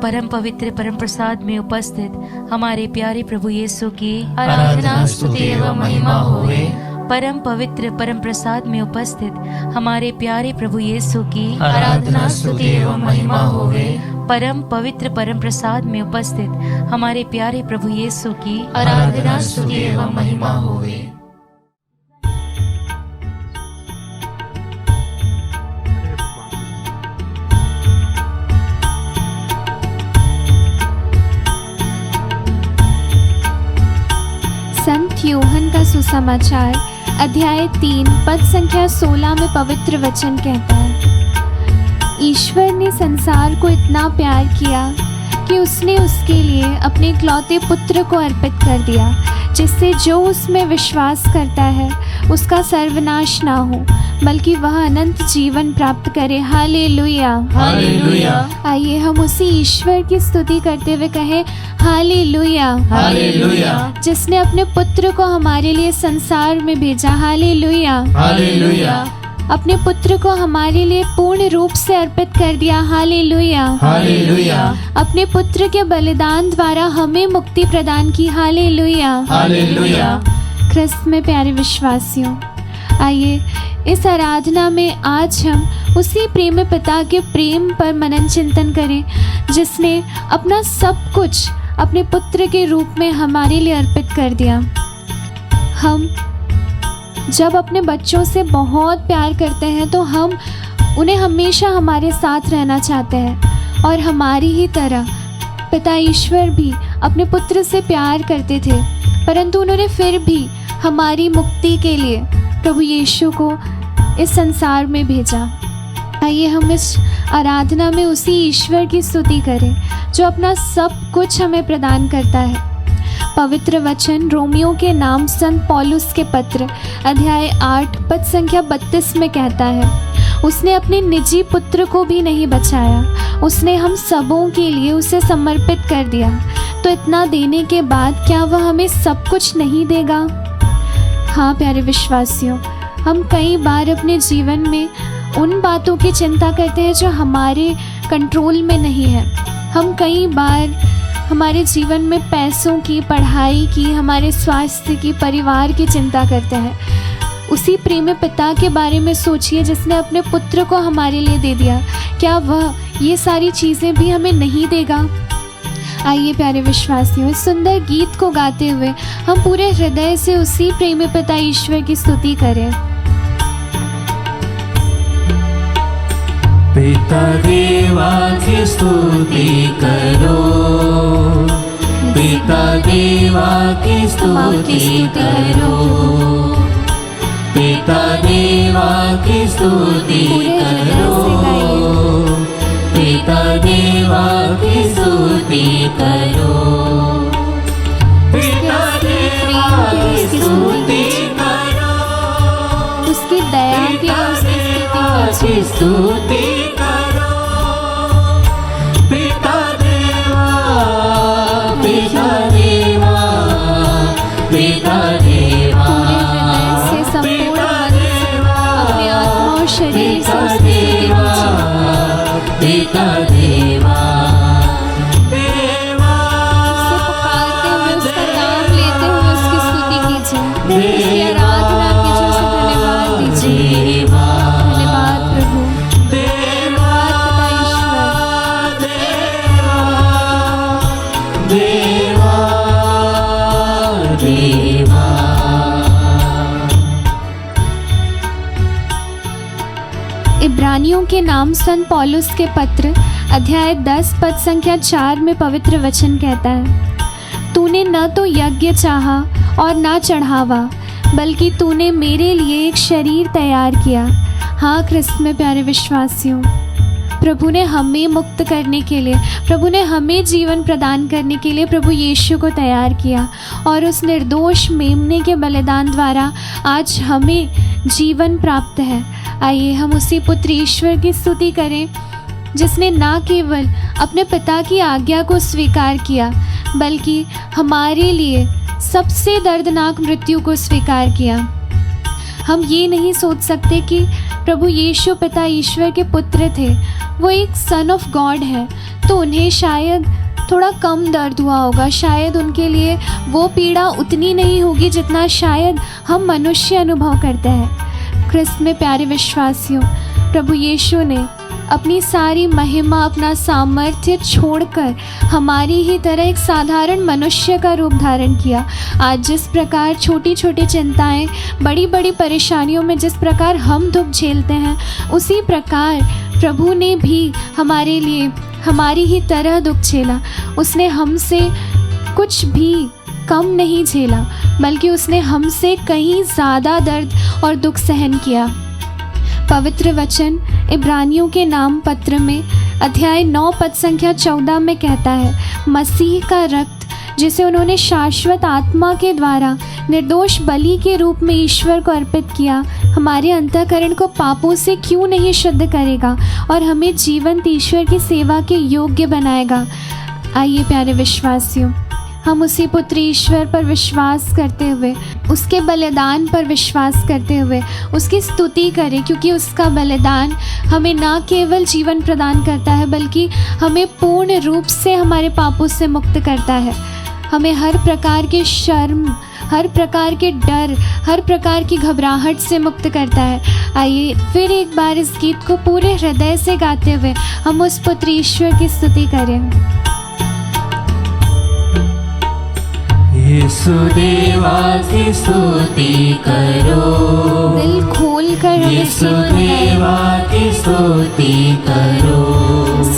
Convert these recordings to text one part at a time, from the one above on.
परम पवित्र परम प्रसाद में उपस्थित हमारे प्यारे प्रभु यीशु की आराधना स्तुति एवं महिमा होवे। परम पवित्र परम प्रसाद में उपस्थित हमारे प्यारे प्रभु यीशु की आराधना स्तुति एवं महिमा होवे। परम पवित्र परम प्रसाद में उपस्थित हमारे प्यारे प्रभु यीशु की आराधना स्तुति एवं महिमा होवे। संत यूहन्ना का सुसमाचार अध्याय 3 पद संख्या 16 में पवित्र वचन कहता है, ईश्वर ने संसार को इतना प्यार किया कि उसने उसके लिए अपने इकलौते पुत्र को अर्पित कर दिया, जिससे जो उसमें विश्वास करता है उसका सर्वनाश ना हो बल्कि वह अनंत जीवन प्राप्त करे। Hallelujah hallelujah. आइए हम उसी ईश्वर की स्तुति करते हुए कहें हालेलुया हालेलुया। जिसने अपने पुत्र को हमारे लिए संसार में भेजा। Hallelujah hallelujah. अपने पुत्र को हमारे लिए पूर्ण रूप से अर्पित कर दिया। Hallelujah hallelujah. अपने पुत्र के बलिदान द्वारा हमें मुक्ति प्रदान की। Hallelujah hallelujah. ख्रिस्त में प्यारे विश्वासियों, आइए इस आराधना में आज हम उसी प्रेम पिता के प्रेम पर मनन चिंतन करें, जिसने अपना सब कुछ अपने पुत्र के रूप में हमारे लिए अर्पित कर दिया। हम जब अपने बच्चों से बहुत प्यार करते हैं तो हम उन्हें हमेशा हमारे साथ रहना चाहते हैं, और हमारी ही तरह पिता ईश्वर भी अपने पुत्र से प्यार करते थे, परंतु उन्होंने फिर भी हमारी मुक्ति के लिए प्रभु यीशु को इस संसार में भेजा। आइए हम इस आराधना में उसी ईश्वर की स्तुति करें जो अपना सब कुछ हमें प्रदान करता है। पवित्र वचन रोमियो के नाम संत पौलुस के पत्र अध्याय 8 पद संख्या 32 में कहता है, उसने अपने निजी पुत्र को भी नहीं बचाया, उसने हम सबों के लिए उसे समर्पित कर दिया, तो इतना देने के बाद क्या वह हमें सब कुछ नहीं देगा। हाँ प्यारे विश्वासियों, हम कई बार अपने जीवन में उन बातों की चिंता करते हैं जो हमारे कंट्रोल में नहीं है। हम कई बार हमारे जीवन में पैसों की, पढ़ाई की, हमारे स्वास्थ्य की, परिवार की चिंता करते हैं। उसी प्रेम पिता के बारे में सोचिए जिसने अपने पुत्र को हमारे लिए दे दिया, क्या वह ये सारी चीज़ें भी हमें नहीं देगा। आइए प्यारे विश्वासियों, इस सुंदर गीत को गाते हुए हम पूरे हृदय से उसी प्रेमी पिता ईश्वर की स्तुति करें। पिता देवा की स्तुति करो, पिता देवा की स्तुति करो, पिता देवा की स्तुति करो, पिता देवा की स्तुति करो, पिता देवा की स्तुति करो, उसकी दया की की स्तुति करो, पिता देवा, पिता देवा, पिता देवा, पूरे हृदय से संपूर्ण मन से अपने आत्मा और शरीर से उसकी पिता देवा, उससे पुकारते हुए, उसका नाम लेते हुए उसकी स्तुति कीजिए, उसकी आराधना कीजिए, उसे धन्यवाद दीजिए। धन्यवाद प्रभु, धन्यवाद देवा, देवा। इब्रानियों के नाम संत पौलुस के पत्र अध्याय 10 पद संख्या 4 में पवित्र वचन कहता है, तूने न तो यज्ञ चाहा और न चढ़ावा, बल्कि तूने मेरे लिए एक शरीर तैयार किया। हाँ ख्रिस्त में प्यारे विश्वासियों, प्रभु ने हमें मुक्त करने के लिए, प्रभु ने हमें जीवन प्रदान करने के लिए प्रभु यीशु को तैयार किया, और उस निर्दोष मेमने के बलिदान द्वारा आज हमें जीवन प्राप्त है। आइए हम उसी पुत्र ईश्वर की स्तुति करें जिसने ना केवल अपने पिता की आज्ञा को स्वीकार किया, बल्कि हमारे लिए सबसे दर्दनाक मृत्यु को स्वीकार किया। हम ये नहीं सोच सकते कि प्रभु यीशु पिता ईश्वर के पुत्र थे, वो एक सन ऑफ गॉड है, तो उन्हें शायद थोड़ा कम दर्द हुआ होगा, शायद उनके लिए वो पीड़ा उतनी नहीं होगी जितना शायद हम मनुष्य अनुभव करते हैं। ख्रिस्त में प्यारे विश्वासियों, प्रभु यीशु ने अपनी सारी महिमा, अपना सामर्थ्य छोड़कर हमारी ही तरह एक साधारण मनुष्य का रूप धारण किया। आज जिस प्रकार छोटी छोटी चिंताएं, बड़ी बड़ी परेशानियों में जिस प्रकार हम दुख झेलते हैं, उसी प्रकार प्रभु ने भी हमारे लिए हमारी ही तरह दुख झेला। उसने हमसे कुछ भी कम नहीं झेला, बल्कि उसने हमसे कहीं ज़्यादा दर्द और दुख सहन किया। पवित्र वचन इब्रानियों के नाम पत्र में अध्याय 9 पद संख्या 14 में कहता है, मसीह का रक्त जिसे उन्होंने शाश्वत आत्मा के द्वारा निर्दोष बलि के रूप में ईश्वर को अर्पित किया, हमारे अंतःकरण को पापों से क्यों नहीं शुद्ध करेगा और हमें जीवंत ईश्वर की सेवा के योग्य बनाएगा। आइए प्यारे विश्वासियों, हम उसी पुत्र ईश्वर पर विश्वास करते हुए, उसके बलिदान पर विश्वास करते हुए उसकी स्तुति करें, क्योंकि उसका बलिदान हमें न केवल जीवन प्रदान करता है, बल्कि हमें पूर्ण रूप से हमारे पापों से मुक्त करता है। हमें हर प्रकार के शर्म, हर प्रकार के डर, हर प्रकार की घबराहट से मुक्त करता है। आइए फिर एक बार इस गीत को पूरे हृदय से गाते हुए हम उस पुत्र ईश्वर की स्तुति करें। यीशु देवा की स्तुति करो, दिल खोल कर यीशु देवा की स्तुति करो,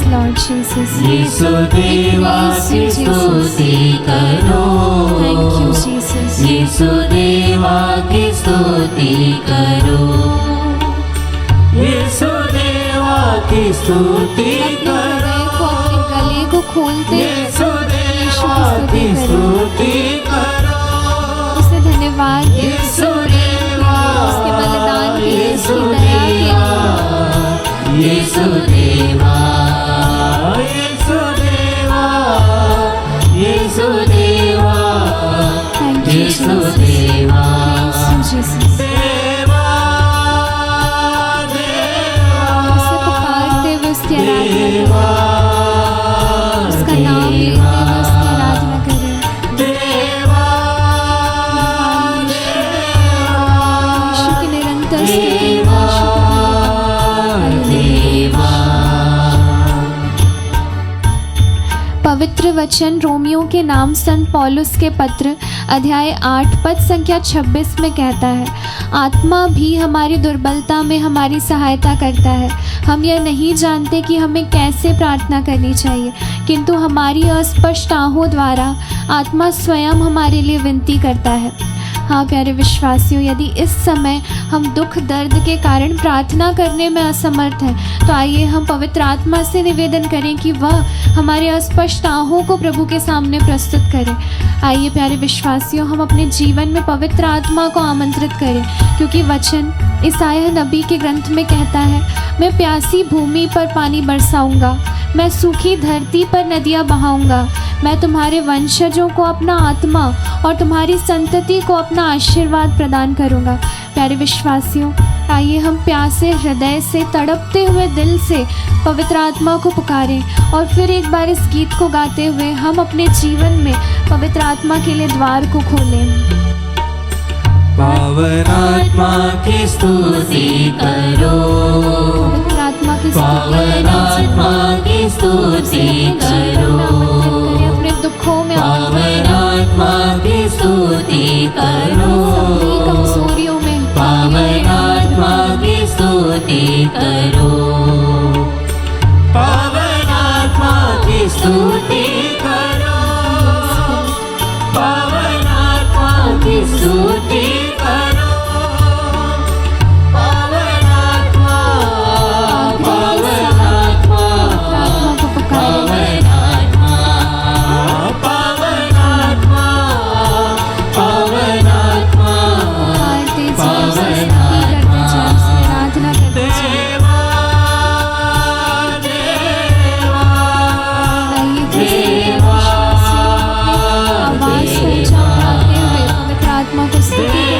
लॉर्ड जीसस, यीशु देवा की स्तुति करो, थैंक यू जीसस, यीशु देवा की स्तुति करो, यीशु देवा की स्तुति करो, अपने गले को खोलते यीशु देवा की स्तुति करो, उसे धन्यवाद दें, यीशु देवा, उसके बलिदान के लिए, यीशु उसकी दया के देवा, यीशु देवा, यीशु देवा, यीशु देवा, थैंक यू यीशु जीसस, देवा, थैंक यू जीसस। देवा, उसे पुकारते हुए उसकी आराधना देवा, करें, उसका नाम लेते हुए उसकी आराधना करें। देवा, यीशु की निरंतर स्तुति, देवा, देवा। पवित्र वचन रोमियो के नाम संत पौलुस के पत्र अध्याय 8 पद संख्या 26 में कहता है, आत्मा भी हमारी दुर्बलता में हमारी सहायता करता है। हम यह नहीं जानते कि हमें कैसे प्रार्थना करनी चाहिए, किंतु हमारी अस्पष्ट आहों द्वारा आत्मा स्वयं हमारे लिए विनती करता है। हाँ प्यारे विश्वासियों, यदि इस समय हम दुख दर्द के कारण प्रार्थना करने में असमर्थ हैं, तो आइए हम पवित्र आत्मा से निवेदन करें कि वह हमारे अस्पष्ट आहों को प्रभु के सामने प्रस्तुत करें। आइए प्यारे विश्वासियों, हम अपने जीवन में पवित्र आत्मा को आमंत्रित करें, क्योंकि वचन ईसाया नबी के ग्रंथ में कहता है, मैं प्यासी भूमि पर पानी बरसाऊंगा, मैं सूखी धरती पर नदियाँ बहाऊंगा, मैं तुम्हारे वंशजों को अपना आत्मा और तुम्हारी संतति को अपना आशीर्वाद प्रदान करूंगा। प्यारे विश्वासियों, आइए हम प्यासे हृदय से, तड़पते हुए दिल से पवित्र आत्मा को पुकारें और फिर एक बार इस गीत को गाते हुए हम अपने जीवन में पवित्र आत्मा के लिए द्वार को खोलें। पावन आत्मा की स्तुति करो, पवित्र आत्मा की पावन आत्मा की स्तुति करो, अपने दुखों में, पावन आत्मा की स्तुति करो, कमजोरियों में, पावन आत्मा की स्तुति करो, पावन आत्मा की स्तुति करो, पावन आत्मा की स्तुति करो, पावन आत्मा, पावन आत्मा, आत्मा को पुकारें। पावन आत्मा, पावन आत्मा, पुकारते जाएं, पावन स्तुति करते जाएं, उसकी आराधना करते जाएं। देवा, देवा, आइए देवा, आवाज को ऊंचा उठाते हुए पवित्र आत्मा को स्तुति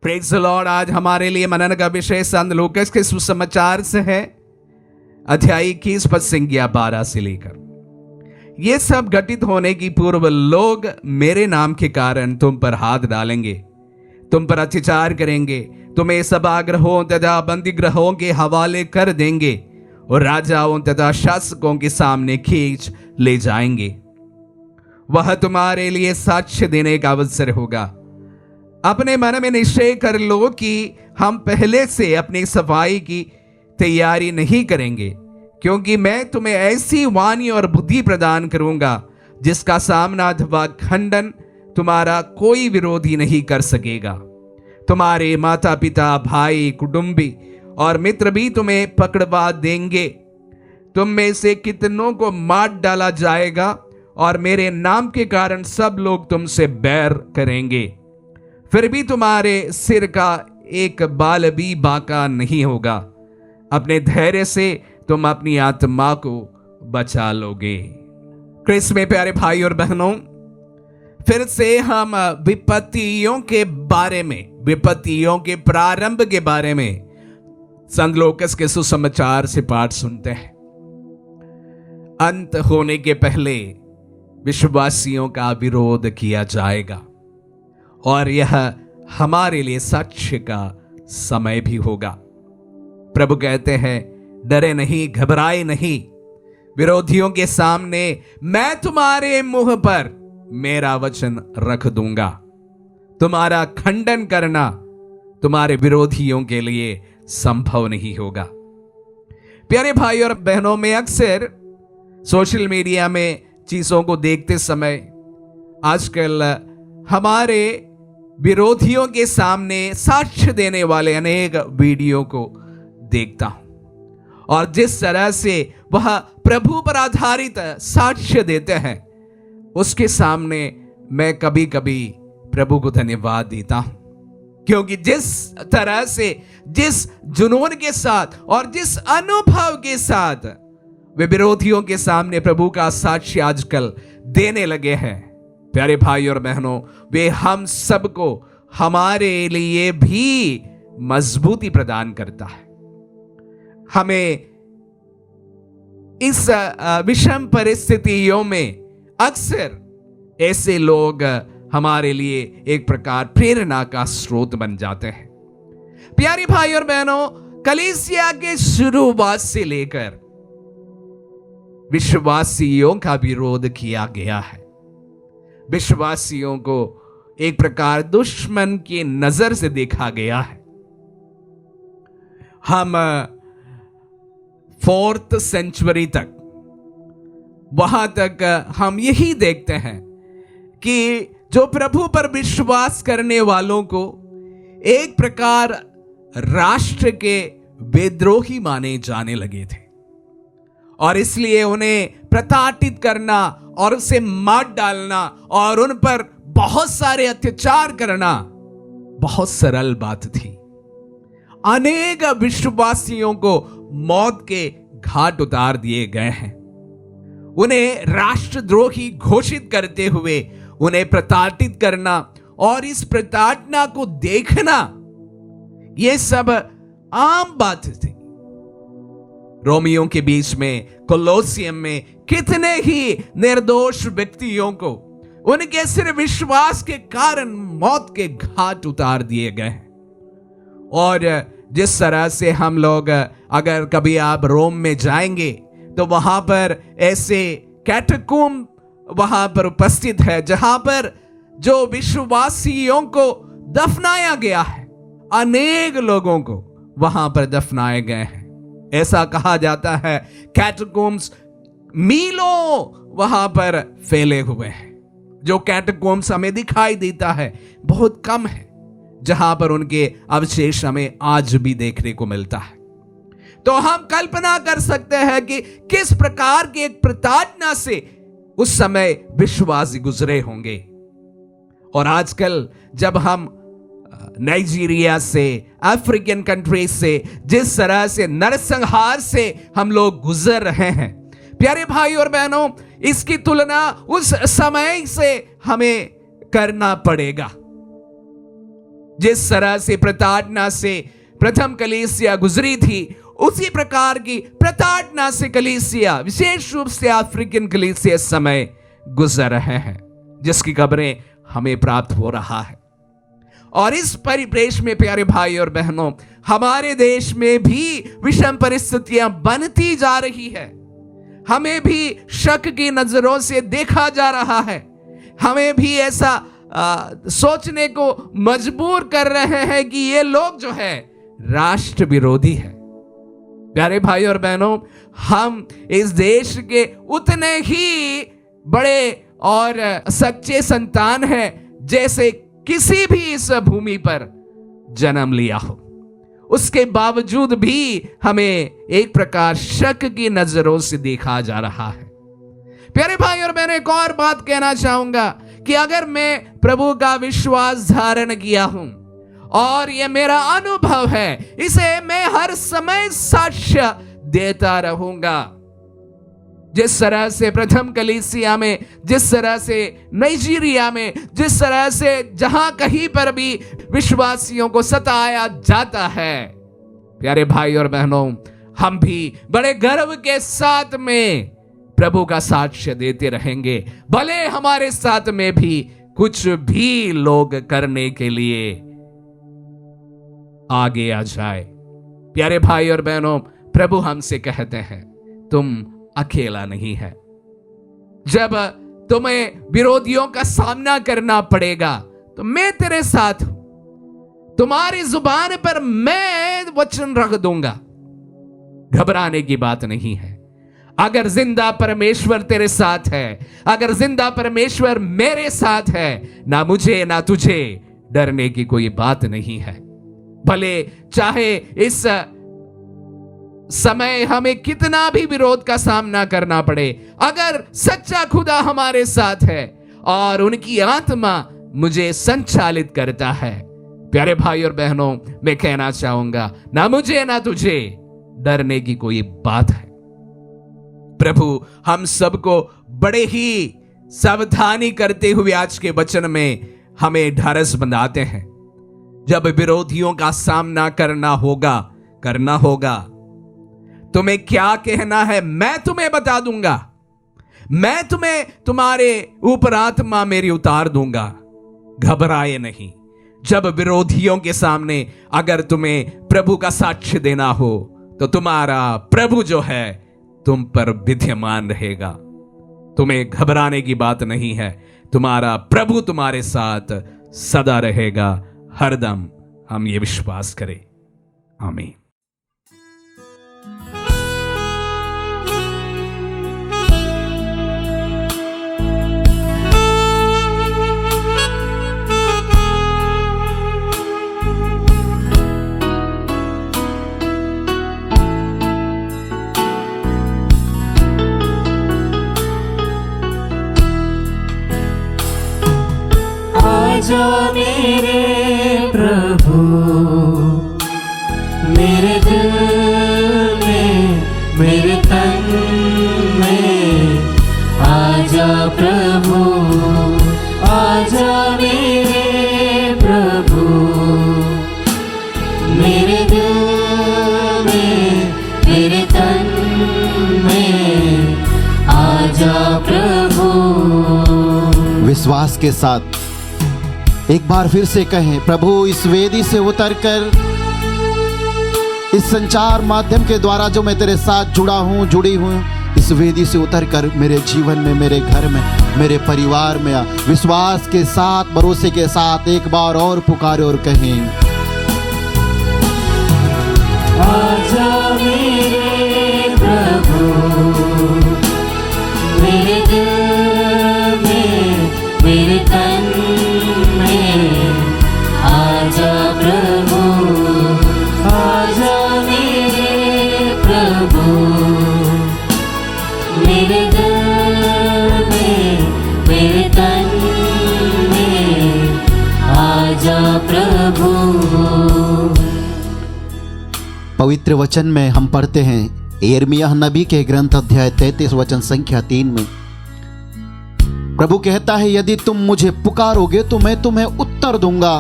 प्रेज़ द लॉर्ड। आज हमारे लिए मनन का विषय संत लूकास के सुसमाचार से है, अध्याय 21 पद संख्या 12 से लेकर। ये सब घटित होने की पूर्व लोग मेरे नाम के कारण तुम पर हाथ डालेंगे, तुम पर अत्याचार करेंगे, तुम्हें सभागृहों तथा बंदी गृहों के हवाले कर देंगे और राजाओं तथा शासकों के सामने खींच ले जाएंगे। वह तुम्हारे लिए साक्ष्य देने का अवसर होगा। अपने मन में निश्चय कर लो कि हम पहले से अपनी सफाई की तैयारी नहीं करेंगे, क्योंकि मैं तुम्हें ऐसी वाणी और बुद्धि प्रदान करूंगा जिसका सामना अथवा खंडन तुम्हारा कोई विरोधी नहीं कर सकेगा। तुम्हारे माता पिता, भाई, कुटुंबी और मित्र भी तुम्हें पकड़वा देंगे। तुम में से कितनों को मार डाला जाएगा और मेरे नाम के कारण सब लोग तुमसे बैर करेंगे। फिर भी तुम्हारे सिर का एक बाल भी बांका नहीं होगा। अपने धैर्य से तुम अपनी आत्मा को बचा लोगे। क्रिस्त में प्यारे भाई और बहनों, फिर से हम विपत्तियों के बारे में, विपत्तियों के प्रारंभ के बारे में संत लूकास के सुसमाचार से पाठ सुनते हैं। अंत होने के पहले विश्वासियों का विरोध किया जाएगा और यह हमारे लिए साक्ष्य का समय भी होगा। प्रभु कहते हैं, डरे नहीं, घबराए नहीं। विरोधियों के सामने मैं तुम्हारे मुंह पर मेरा वचन रख दूंगा। तुम्हारा खंडन करना तुम्हारे विरोधियों के लिए संभव नहीं होगा। प्यारे भाई और बहनों, में अक्सर सोशल मीडिया में चीजों को देखते समय आजकल हमारे विरोधियों के सामने साक्ष्य देने वाले अनेक वीडियो को देखता हूं, और जिस तरह से वह प्रभु पर आधारित साक्ष्य देते हैं, उसके सामने मैं कभी कभी प्रभु को धन्यवाद देता हूं, क्योंकि जिस तरह से, जिस जुनून के साथ और जिस अनुभव के साथ वे विरोधियों के सामने प्रभु का साक्ष्य आजकल देने लगे हैं, प्यारे भाई और बहनों, वे हम सबको, हमारे लिए भी मजबूती प्रदान करता है। हमें इस विषम परिस्थितियों में अक्सर ऐसे लोग हमारे लिए एक प्रकार प्रेरणा का स्रोत बन जाते हैं। प्यारे भाई और बहनों, कलीसिया के शुरुआत से लेकर विश्वासियों का विरोध किया गया है। विश्वासियों को एक प्रकार दुश्मन की नजर से देखा गया है। हम 4th सेंचुरी तक, वहां तक हम यही देखते हैं कि जो प्रभु पर विश्वास करने वालों को एक प्रकार राष्ट्र के विद्रोही माने जाने लगे थे, और इसलिए उन्हें प्रताड़ित करना और उसे मार डालना और उन पर बहुत सारे अत्याचार करना बहुत सरल बात थी। अनेक विश्वासियों को मौत के घाट उतार दिए गए हैं। उन्हें राष्ट्रद्रोही घोषित करते हुए उन्हें प्रताड़ित करना और इस प्रताड़ना को देखना, यह सब आम बात थी। रोमियों के बीच में, कोलोसियम में कितने ही निर्दोष व्यक्तियों को उनके सिर्फ विश्वास के कारण मौत के घाट उतार दिए गए हैं। और जिस तरह से हम लोग, अगर कभी आप रोम में जाएंगे तो वहां पर ऐसे कैटाकोम्ब वहां पर उपस्थित है जहां पर जो विश्वासियों को दफनाया गया है, अनेक लोगों को वहां पर दफनाए गए हैं। ऐसा कहा जाता है कैटाकोम्ब्स मीलों वहां पर फैले हुए हैं। जो कैटाकोम्ब्स हमें दिखाई देता है बहुत कम है, जहां पर उनके अवशेष हमें आज भी देखने को मिलता है। तो हम कल्पना कर सकते हैं कि किस प्रकार की एक प्रताड़ना से उस समय विश्वासी गुजरे होंगे। और आजकल जब हम नाइजीरिया से, अफ्रीकन कंट्री से जिस तरह से नरसंहार से हम लोग गुजर रहे हैं, प्यारे भाई और बहनों, इसकी तुलना उस समय से हमें करना पड़ेगा। जिस तरह से प्रताड़ना से प्रथम कलीसिया गुजरी थी, उसी प्रकार की प्रताड़ना से कलीसिया, विशेष रूप से अफ्रीकन कलीसिया इस समय गुजर रहे हैं, जिसकी खबरें हमें प्राप्त हो रहा है। और इस परिप्रेक्ष्य में प्यारे भाई और बहनों, हमारे देश में भी विषम परिस्थितियां बनती जा रही है। हमें भी शक की नजरों से देखा जा रहा है। हमें भी ऐसा सोचने को मजबूर कर रहे हैं कि ये लोग जो है राष्ट्र विरोधी है। प्यारे भाई और बहनों, हम इस देश के उतने ही बड़े और सच्चे संतान हैं जैसे किसी भी इस भूमि पर जन्म लिया हो। उसके बावजूद भी हमें एक प्रकार शक की नजरों से देखा जा रहा है। प्यारे भाई और बहनों, एक और बात कहना चाहूंगा कि अगर मैं प्रभु का विश्वास धारण किया हूं और यह मेरा अनुभव है, इसे मैं हर समय साक्ष्य देता रहूंगा। जिस तरह से प्रथम कलीसिया में, जिस तरह से नाइजीरिया में, जिस तरह से जहां कहीं पर भी विश्वासियों को सताया जाता है, प्यारे भाई और बहनों, हम भी बड़े गर्व के साथ में प्रभु का साक्ष्य देते रहेंगे, भले हमारे साथ में भी कुछ भी लोग करने के लिए आगे आ जाए। प्यारे भाई और बहनों, प्रभु हमसे कहते हैं तुम अकेला नहीं है। जब तुम्हें विरोधियों का सामना करना पड़ेगा तो मैं तेरे साथ हूं। तुम्हारी जुबान पर मैं वचन रख दूंगा। घबराने की बात नहीं है। अगर जिंदा परमेश्वर तेरे साथ है, अगर जिंदा परमेश्वर मेरे साथ है, ना मुझे ना तुझे डरने की कोई बात नहीं है। भले चाहे इस समय हमें कितना भी विरोध का सामना करना पड़े, अगर सच्चा खुदा हमारे साथ है और उनकी आत्मा मुझे संचालित करता है, प्यारे भाई और बहनों, मैं कहना चाहूंगा ना मुझे ना तुझे डरने की कोई बात है। प्रभु हम सबको बड़े ही सावधानी करते हुए आज के वचन में हमें ढारस बंधाते हैं। जब विरोधियों का सामना करना होगा, तुम्हें क्या कहना है मैं तुम्हें बता दूंगा। मैं तुम्हें तुम्हारे ऊपर आत्मा मेरी उतार दूंगा। घबराए नहीं। जब विरोधियों के सामने अगर तुम्हें प्रभु का साक्ष्य देना हो तो तुम्हारा प्रभु जो है तुम पर विद्यमान रहेगा। तुम्हें घबराने की बात नहीं है। तुम्हारा प्रभु तुम्हारे साथ सदा रहेगा। हरदम हम ये विश्वास करें। आमीन। आजा मेरे प्रभु, मेरे दिल में, मेरे तन में, आजा प्रभु, आजा मेरे प्रभु, मेरे दिल में, मेरे तन में, आजा प्रभु। विश्वास के साथ एक बार फिर से कहें, प्रभु इस वेदी से उतरकर इस संचार माध्यम के द्वारा जो मैं तेरे साथ जुड़ी हूँ, इस वेदी से उतरकर मेरे जीवन में, मेरे घर में, मेरे परिवार में विश्वास के साथ, भरोसे के साथ एक बार और पुकारे और कहें, आजा मेरे प्रभु, मेरे दिल में, मेरे तन में, आजा प्रभु, आजा मेरे प्रभु, मेरे दिल में, मेरे तन में, आजा प्रभु। पवित्र वचन में हम पढ़ते हैं यिर्मयाह नबी के ग्रंथ अध्याय 33 वचन संख्या 3 में प्रभु कहता है, यदि तुम मुझे पुकारोगे तो मैं तुम्हें उत्तर दूंगा,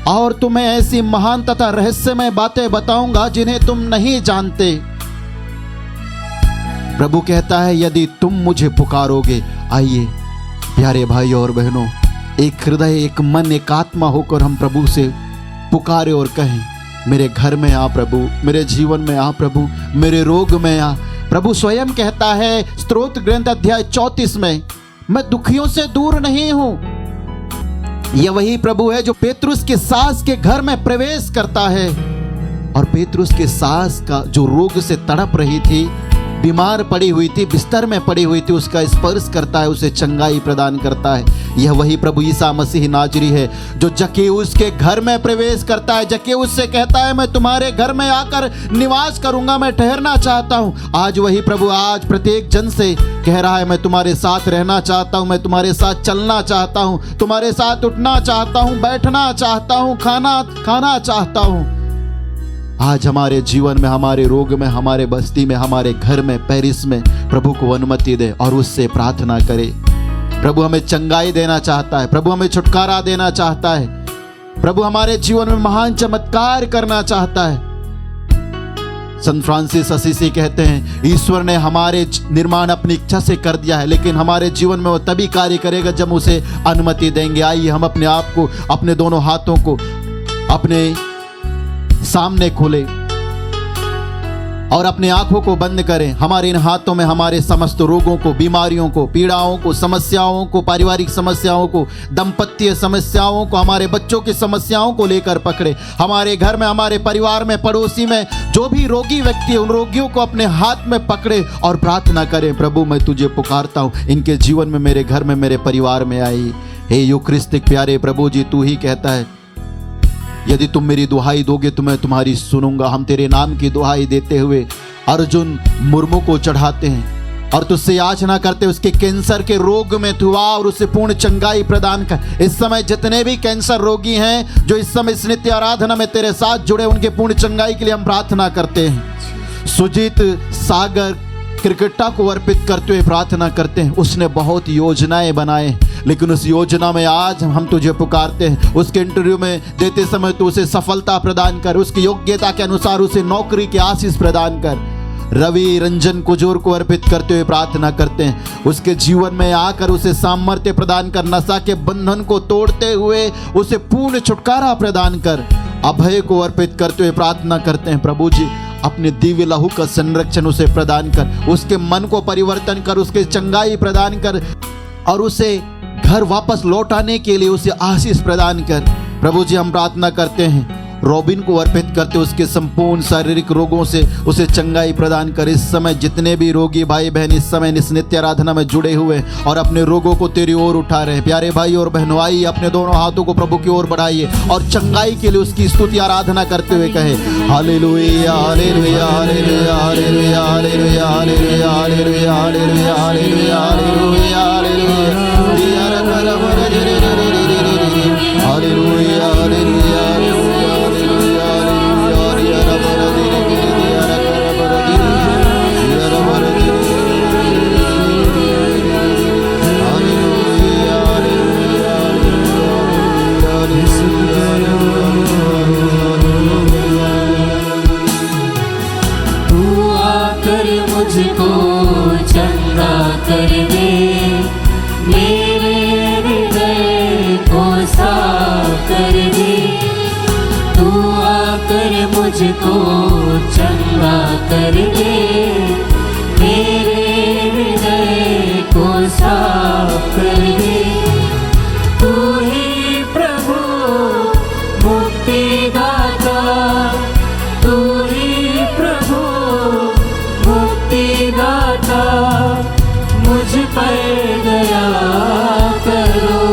और तुम्हें ऐसी महान तथा रहस्यमय बातें बताऊंगा जिन्हें तुम नहीं जानते। प्रभु कहता है यदि तुम मुझे पुकारोगे। आइए प्यारे भाई और बहनों, एक हृदय, एक मन, एक आत्मा होकर हम प्रभु से पुकारे और कहें, मेरे घर में आ प्रभु, मेरे जीवन में आ प्रभु, मेरे रोग में आ। प्रभु स्वयं कहता है स्तोत्र ग्रंथ अध्याय 34 में, मैं दुखियों से दूर नहीं हूं। यह वही प्रभु है जो पेतरुस के सास के घर में प्रवेश करता है और पेतरुस के सास का जो रोग से तड़प रही थी, बीमार पड़ी हुई थी, बिस्तर में पड़ी हुई थी, उसका स्पर्श करता है, उसे चंगाई प्रदान करता है। यह वही प्रभु ईसा मसीह नाजरी है जो जक्केउस के घर में प्रवेश करता है। जक्केउस से कहता है मैं तुम्हारे घर में आकर निवास करूंगा, मैं ठहरना चाहता हूं। आज वही प्रभु आज प्रत्येक जन से कह रहा है, मैं तुम्हारे साथ रहना चाहता हूं, मैं तुम्हारे साथ चलना चाहता हूं, तुम्हारे साथ उठना चाहता हूं, बैठना चाहता हूं, खाना चाहता हूं। आज हमारे जीवन में, हमारे रोग में, हमारे बस्ती में, हमारे घर में, पेरिस में प्रभु को अनुमति दे और उससे प्रार्थना करे। प्रभु हमें चंगाई देना चाहता है, प्रभु हमें छुटकारा देना चाहता है, प्रभु हमारे जीवन में महान चमत्कार करना चाहता है। संत फ्रांसिस असीसी कहते हैं, ईश्वर ने हमारे निर्माण अपनी इच्छा से कर दिया है, लेकिन हमारे जीवन में वो तभी कार्य करेगा जब उसे अनुमति देंगे। आइए हम अपने आप को, अपने दोनों हाथों को अपने सामने खोले और अपने आंखों को बंद करें। हमारे इन हाथों में हमारे समस्त रोगों को, बीमारियों को, पीड़ाओं को, समस्याओं को, पारिवारिक समस्याओं को, दंपत्य समस्याओं को, हमारे बच्चों की समस्याओं को लेकर पकड़े। हमारे घर में, हमारे परिवार में, पड़ोसी में जो भी रोगी व्यक्ति है, उन रोगियों को अपने हाथ में पकड़े और प्रार्थना करें, प्रभु मैं तुझे पुकारता हूं, इनके जीवन में, मेरे घर में, मेरे परिवार में आई। हे यूक्रिस्तिक प्यारे प्रभु जी, तू ही कहता है यदि तुम मेरी दुहाई दोगे तो मैं तुम्हारी सुनूंगा। हम तेरे नाम की दुहाई देते हुए अर्जुन मुर्मू को चढ़ाते हैं और तुझसे याचना करते, उसके कैंसर के रोग में तू आ और उसे पूर्ण चंगाई प्रदान कर। इस समय जितने भी कैंसर रोगी हैं जो इस समय इस नित्य आराधना में तेरे साथ जुड़े, उनके पूर्ण चंगाई के लिए हम प्रार्थना करते हैं। सुजीत सागर क्रिकेटा को अर्पित करते हुए प्रार्थना करते हैं। उसने बहुत योजनाएं बनाए, लेकिन उस योजना में आज हम तुझे पुकारते हैं, उसके इंटरव्यू में देते समय तू उसे सफलता प्रदान कर, उसकी योग्यता के अनुसार उसे नौकरी के आशीष प्रदान कर। रवि रंजन कुजूर को अर्पित करते हुए प्रार्थना करते हैं, उसके जीवन में आकर उसे सामर्थ्य प्रदान कर, नशा के बंधन को तोड़ते हुए उसे पूर्ण छुटकारा प्रदान कर। अभय को अर्पित करते हुए प्रार्थना करते हैं, प्रभु जी अपने दिव्य लहू का संरक्षण उसे प्रदान कर, उसके मन को परिवर्तन कर, उसके चंगाई प्रदान कर और उसे घर वापस लौटाने के लिए उसे आशीष प्रदान कर। प्रभु जी हम प्रार्थना करते हैं, रॉबिन को अर्पित करते उसके संपूर्ण शारीरिक रोगों से उसे चंगाई प्रदान कर। इस समय जितने भी रोगी भाई बहन इस समय इस नित्य आराधना में जुड़े हुए और अपने रोगों को तेरी ओर उठा रहे हैं, प्यारे भाई और बहनों आइए अपने दोनों हाथों को प्रभु की ओर बढ़ाइए और चंगाई के लिए उसकी स्तुति आराधना करते हुए कहे, hallelujah hallelujah hallelujah hallelujah hallelujah hallelujah hallelujah hallelujah hallelujah hallelujah hallelujah hallelujah. मुझको चंगा कर दे, मेरे हृदय को साफ कर दे। तू आकर मुझको चंगा कर दे, मेरे हृदय को साफ कर दे। तू ही प्रभु मुक्तिदाता, तू ही प्रभु मुक्तिदाता, मुझ पर दया करो।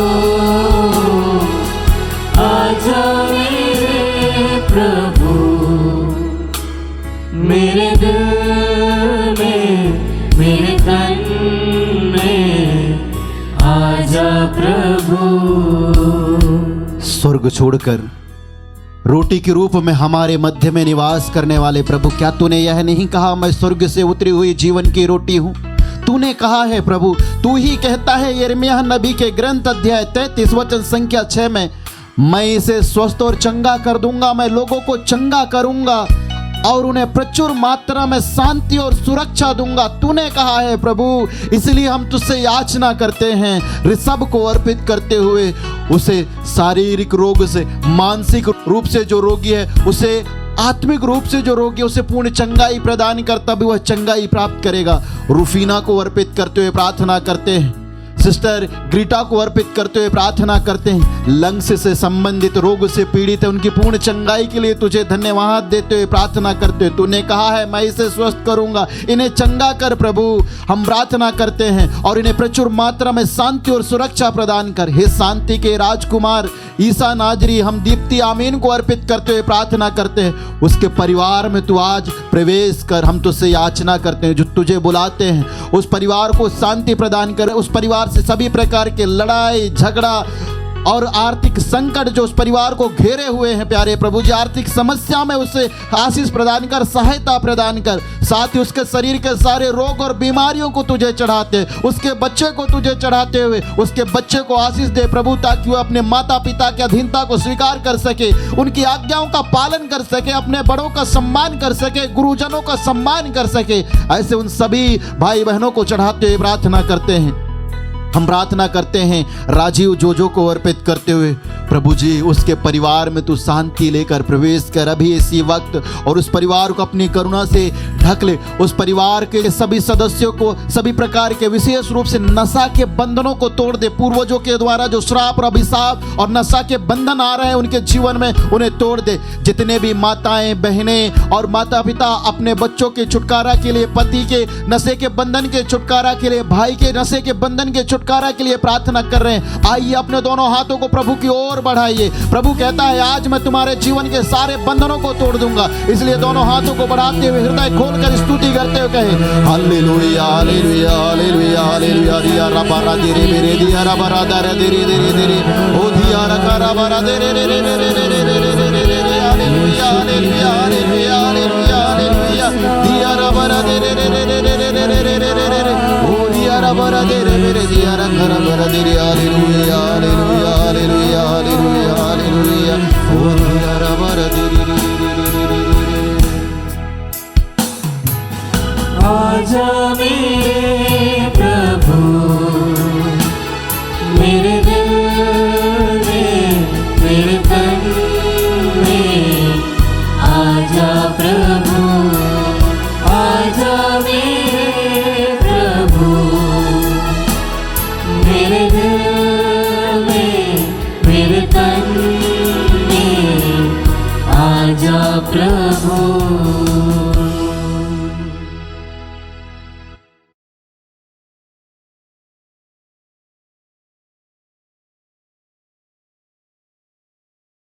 आजा मेरे प्रभु, मेरे दिल में, मेरे तन में, आजा प्रभु। स्वर्ग छोड़कर रोटी के रूप में हमारे मध्य में निवास करने वाले प्रभु, क्या तूने यह नहीं कहा मैं स्वर्ग से उतरी हुई जीवन की रोटी हूं? तूने कहा है प्रभु, तू ही कहता है यिर्मयाह नबी के ग्रंथ अध्याय 33 वचन संख्या 6 में, मैं इसे स्वस्थ और चंगा कर दूंगा, मैं लोगों को चंगा करूंगा और उन्हें प्रचुर मात्रा में शांति और सुरक्षा दूंगा। तूने कहा है प्रभु, इसलिए हम तुझसे याचना करते हैं। ऋषभ को अर्पित करते हुए उसे शारीरिक रोग से, मानसिक रूप से जो रोगी है उसे, आत्मिक रूप से जो रोगी है उसे पूर्ण चंगाई प्रदान कर, तभी वह चंगाई प्राप्त करेगा। रूफीना को अर्पित करते हुए प्रार्थना करते हैं, सिस्टर ग्रीटा को अर्पित करते हुए प्रार्थना करते हैं। लंग्स से संबंधित रोग से पीड़ित है, उनकी पूर्ण चंगाई के लिए तुझे धन्यवाद देते हुए प्रार्थना करते हुए, तूने कहा है मैं इसे स्वस्थ करूंगा, इन्हें चंगा कर प्रभु। हम प्रार्थना करते हैं और इन्हें प्रचुर मात्रा में शांति और सुरक्षा प्रदान कर। हे शांति के राजकुमार ईसा नाजरी, हम दीप्ति आमीन को अर्पित करते हुए प्रार्थना करते हैं, उसके परिवार में तू आज प्रवेश कर। हम तुझसे याचना करते हैं, जो तुझे बुलाते हैं उस परिवार को शांति प्रदान कर। उस परिवार से सभी प्रकार के लड़ाई झगड़ा और आर्थिक संकट जो उस परिवार को घेरे हुए हैं, प्यारे प्रभु जी, आर्थिक समस्या में उसे आशीष प्रदान कर, सहायता प्रदान कर। साथ ही उसके शरीर के सारे रोग और बीमारियों को तुझे चढ़ाते, उसके बच्चे को तुझे चढ़ाते हुए उसके बच्चे को आशीष दे प्रभु, ताकि वह अपने माता पिता की अधीनता को स्वीकार कर सके, उनकी आज्ञाओं का पालन कर सके, अपने बड़ों का सम्मान कर सके, गुरुजनों का सम्मान कर सके। ऐसे उन सभी भाई बहनों को चढ़ाते हुए प्रार्थना करते हैं। हम प्रार्थना करते हैं राजीव जोजो को अर्पित करते हुए, प्रभु जी उसके परिवार में तू शांति लेकर प्रवेश कर अभी इसी वक्त, और उस परिवार को अपनी करुणा से ढक ले। उस परिवार के सभी सदस्यों को सभी प्रकार के, विशेष रूप से नशा के बंधनों को तोड़ दे। पूर्वजों के द्वारा जो श्राप और अभिशाप और नशा के बंधन आ रहे हैं उनके जीवन में, उन्हें तोड़ दे। जितने भी माताएं बहनें और माता पिता अपने बच्चों के छुटकारा के लिए, पति के नशे के बंधन के छुटकारा के लिए, भाई के नशे के बंधन के छुटकारा के लिए प्रार्थना कर रहे हैं, आइए अपने दोनों हाथों को प्रभु की ओर बढ़ाइए। प्रभु कहता है आज मैं तुम्हारे जीवन के सारे बंधनों को तोड़ दूंगा, इसलिए दोनों हाथों को बढ़ाते हुए हृदय खोलकर स्तुति करते हुए कहे हालेलुया हालेलुया हालेलुया हालेलुया। दिया रबारा देरे मेरे दिया रबारा दरे देरे देरे देरे ओ दिया रका रबारा देरे देरे देरे देरे देरे देरे hallelujah hallelujah hallelujah hallelujah hallelujah. दिया रबारा देरे देरे देरे देरे देरे देरे ओ दिया रबारा देरे मेरे दिया रका रबारा देरे hallelujah hallelujah hallelujah hallelujah hallelujah ओ दिया रबारा देरे देरे देरे। आजा मेरे प्रभु, मेरे दिल में, मेरे तन में, आजा प्रभु, आजा मेरे प्रभु, मेरे दिल में, मेरे तन में, आजा प्रभु।